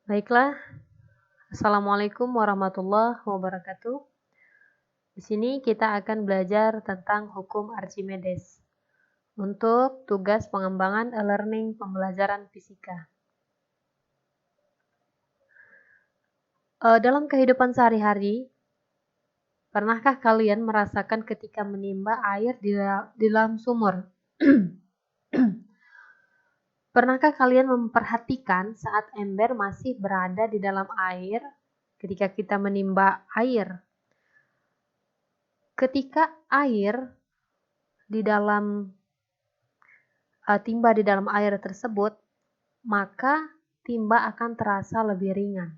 Baiklah, Assalamualaikum warahmatullahi wabarakatuh. Di sini kita akan belajar tentang hukum Archimedes untuk tugas pengembangan e-learning pembelajaran fisika. Dalam kehidupan sehari-hari, pernahkah kalian merasakan ketika menimba air di dalam sumur? Pernahkah kalian memperhatikan saat ember masih berada di dalam air ketika kita menimba air? Ketika air di dalam timba di dalam air tersebut, maka timba akan terasa lebih ringan.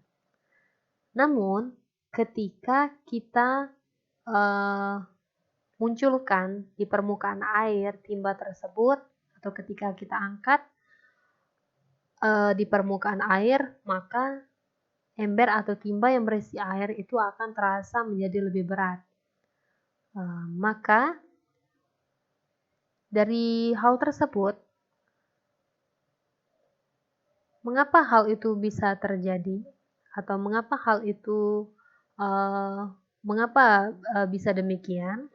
Namun, ketika kita munculkan di permukaan air timba tersebut, atau ketika kita angkat di permukaan air, maka ember atau timba yang berisi air itu akan terasa menjadi lebih berat. Maka dari hal tersebut, mengapa hal itu bisa terjadi? Atau mengapa hal itu bisa demikian?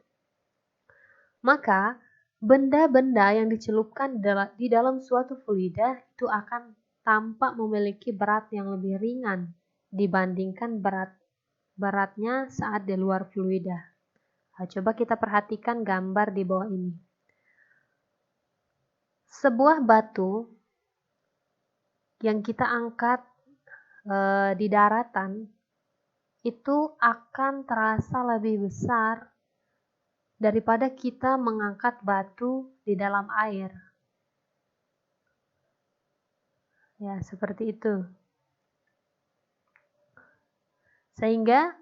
Maka benda-benda yang dicelupkan di dalam suatu fluida itu akan tampak memiliki berat yang lebih ringan dibandingkan beratnya saat di luar fluida. Coba kita perhatikan gambar di bawah ini. Sebuah batu yang kita angkat di daratan itu akan terasa lebih besar daripada kita mengangkat batu di dalam air. Ya, seperti itu. Sehingga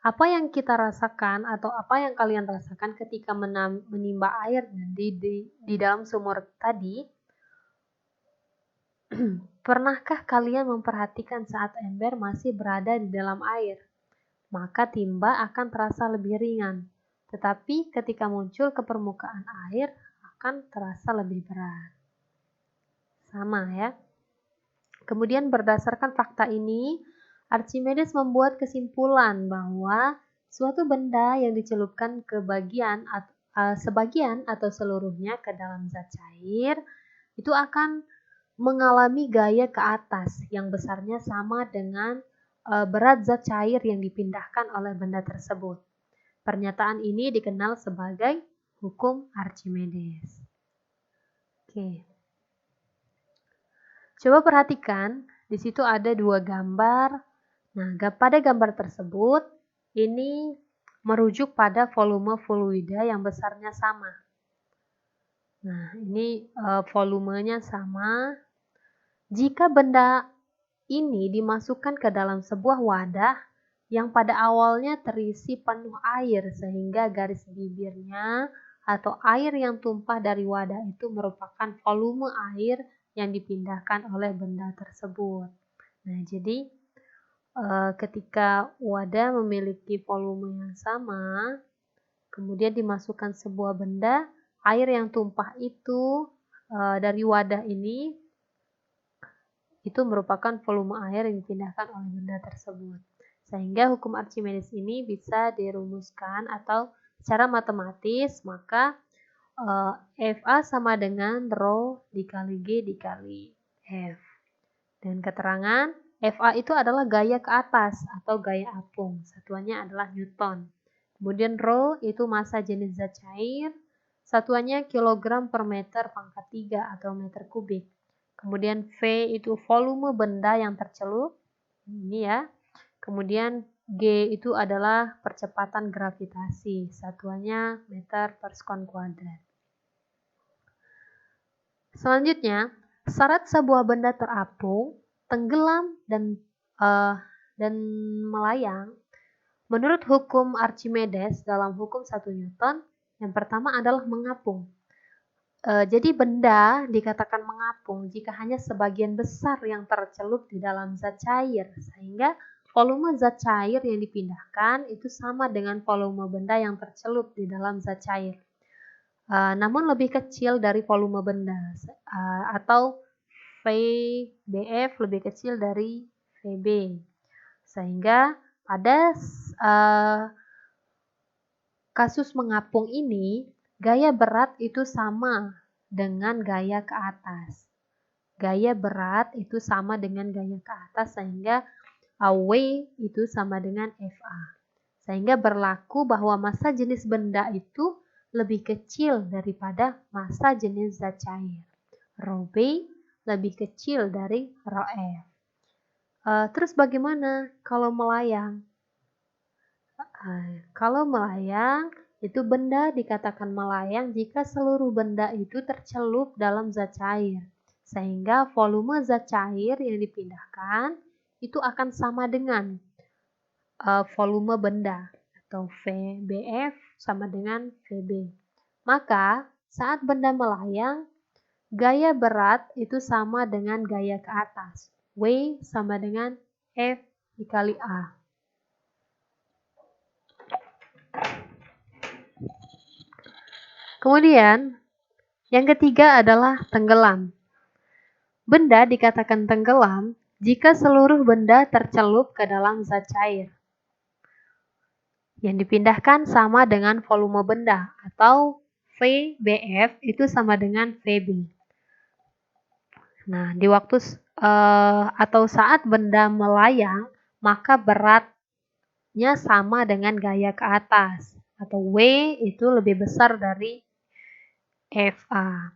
apa yang kita rasakan atau apa yang kalian rasakan ketika menimba air di dalam sumur tadi, pernahkah kalian memperhatikan saat ember masih berada di dalam air? Maka timba akan terasa lebih ringan. Tetapi ketika muncul ke permukaan air akan terasa lebih berat. Sama ya. Kemudian berdasarkan fakta ini, Archimedes membuat kesimpulan bahwa suatu benda yang dicelupkan ke sebagian atau seluruhnya ke dalam zat cair itu akan mengalami gaya ke atas yang besarnya sama dengan berat zat cair yang dipindahkan oleh benda tersebut. Pernyataan ini dikenal sebagai hukum Archimedes. Oke. Coba perhatikan, di situ ada dua gambar. Nah, pada gambar tersebut, ini merujuk pada volume fluida yang besarnya sama. Nah, ini volumenya sama. Jika benda ini dimasukkan ke dalam sebuah wadah yang pada awalnya terisi penuh air sehingga garis bibirnya atau air yang tumpah dari wadah itu merupakan volume air yang dipindahkan oleh benda tersebut. Nah, jadi ketika wadah memiliki volume yang sama, kemudian dimasukkan sebuah benda, air yang tumpah itu dari wadah ini itu merupakan volume air yang dipindahkan oleh benda tersebut. Sehingga hukum Archimedes ini bisa dirumuskan atau secara matematis, maka FA sama dengan Rho dikali G dikali F. Dan keterangan FA itu adalah gaya ke atas atau gaya apung. Satuannya adalah Newton. Kemudian Rho itu massa jenis zat cair. Satuannya kilogram per meter pangkat 3 atau meter kubik. Kemudian V itu volume benda yang tercelup. Ini ya. Kemudian G itu adalah percepatan gravitasi. Satuannya meter per sekon kuadrat. Selanjutnya, syarat sebuah benda terapung, tenggelam, dan melayang. Menurut hukum Archimedes dalam hukum 1 Newton, yang pertama adalah mengapung. Jadi benda dikatakan mengapung jika hanya sebagian besar yang tercelup di dalam zat cair, sehingga volume zat cair yang dipindahkan itu sama dengan volume benda yang tercelup di dalam zat cair. Namun lebih kecil dari volume benda, atau VBF lebih kecil dari VB. Sehingga pada kasus mengapung ini, gaya berat itu sama dengan gaya ke atas. Gaya berat itu sama dengan gaya ke atas, sehingga W itu sama dengan FA. Sehingga berlaku bahwa massa jenis benda itu lebih kecil daripada massa jenis zat cair. Rho B lebih kecil dari rho F. Terus bagaimana kalau melayang? Kalau melayang, itu benda dikatakan melayang jika seluruh benda itu tercelup dalam zat cair. Sehingga volume zat cair yang dipindahkan itu akan sama dengan volume benda, atau VBF sama dengan VB. Maka saat benda melayang, gaya berat itu sama dengan gaya ke atas. W sama dengan F dikali A. Kemudian, yang ketiga adalah tenggelam. Benda dikatakan tenggelam jika seluruh benda tercelup ke dalam zat cair. Yang dipindahkan sama dengan volume benda, atau VBF itu sama dengan VB. Nah, di waktu atau saat benda melayang, maka beratnya sama dengan gaya ke atas, atau W itu lebih besar dari FA.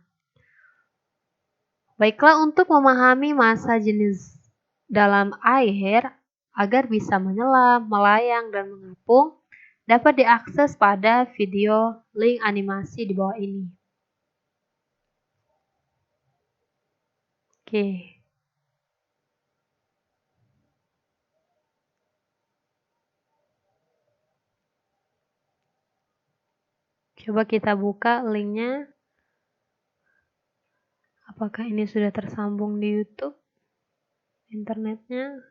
Baiklah, untuk memahami massa jenis dalam air agar bisa menyelam, melayang, dan mengapung, dapat diakses pada video link animasi di bawah ini. Oke. Coba kita buka linknya. Apakah ini sudah tersambung di YouTube? Internetnya?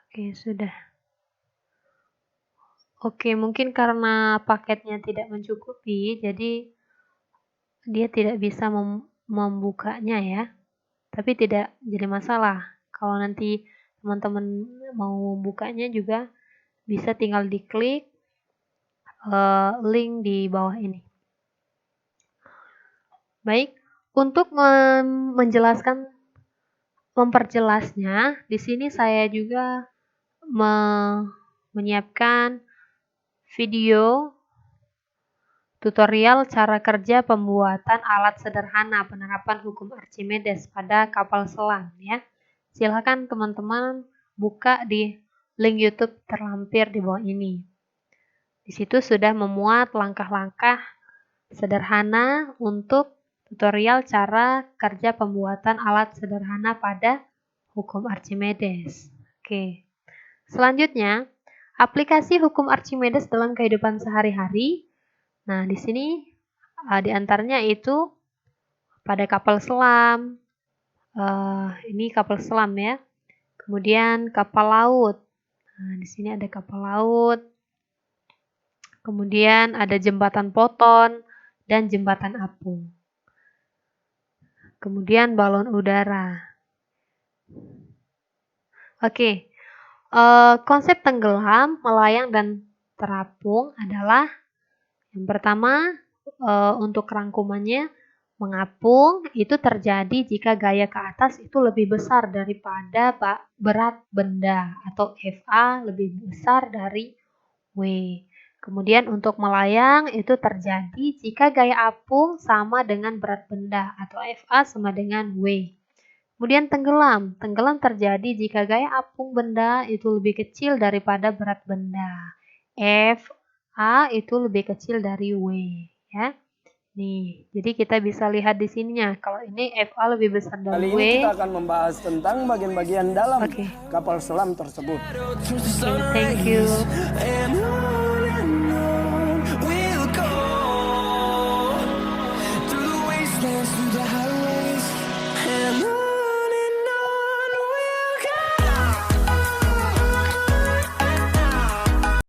Oke, sudah. Oke, mungkin karena paketnya tidak mencukupi, jadi dia tidak bisa membukanya ya. Tapi tidak jadi masalah. Kalau nanti teman-teman mau membukanya juga bisa tinggal diklik link di bawah ini. Baik, untuk memperjelasnya, di sini saya juga menyiapkan video tutorial cara kerja pembuatan alat sederhana penerapan hukum Archimedes pada kapal selam ya. Silakan teman-teman buka di link YouTube terlampir di bawah ini. Di situ sudah memuat langkah-langkah sederhana untuk tutorial cara kerja pembuatan alat sederhana pada hukum Archimedes. Oke. Selanjutnya, aplikasi hukum Archimedes dalam kehidupan sehari-hari. Nah, di sini di antaranya itu pada kapal selam. Ini kapal selam ya. Kemudian kapal laut. Nah, di sini ada kapal laut. Kemudian ada jembatan poton dan jembatan apung. Kemudian balon udara. Oke. Konsep tenggelam, melayang, dan terapung adalah yang pertama, untuk rangkumannya, mengapung itu terjadi jika gaya ke atas itu lebih besar daripada berat benda, atau FA lebih besar dari W. Kemudian untuk melayang itu terjadi jika gaya apung sama dengan berat benda, atau FA sama dengan W. Kemudian tenggelam. Tenggelam terjadi jika gaya apung benda itu lebih kecil daripada berat benda. FA itu lebih kecil dari W, ya. Nih, jadi kita bisa lihat di sininya. Kalau ini FA lebih besar dari W. Kali ini kita akan membahas tentang bagian-bagian dalam kapal selam tersebut. Thank you.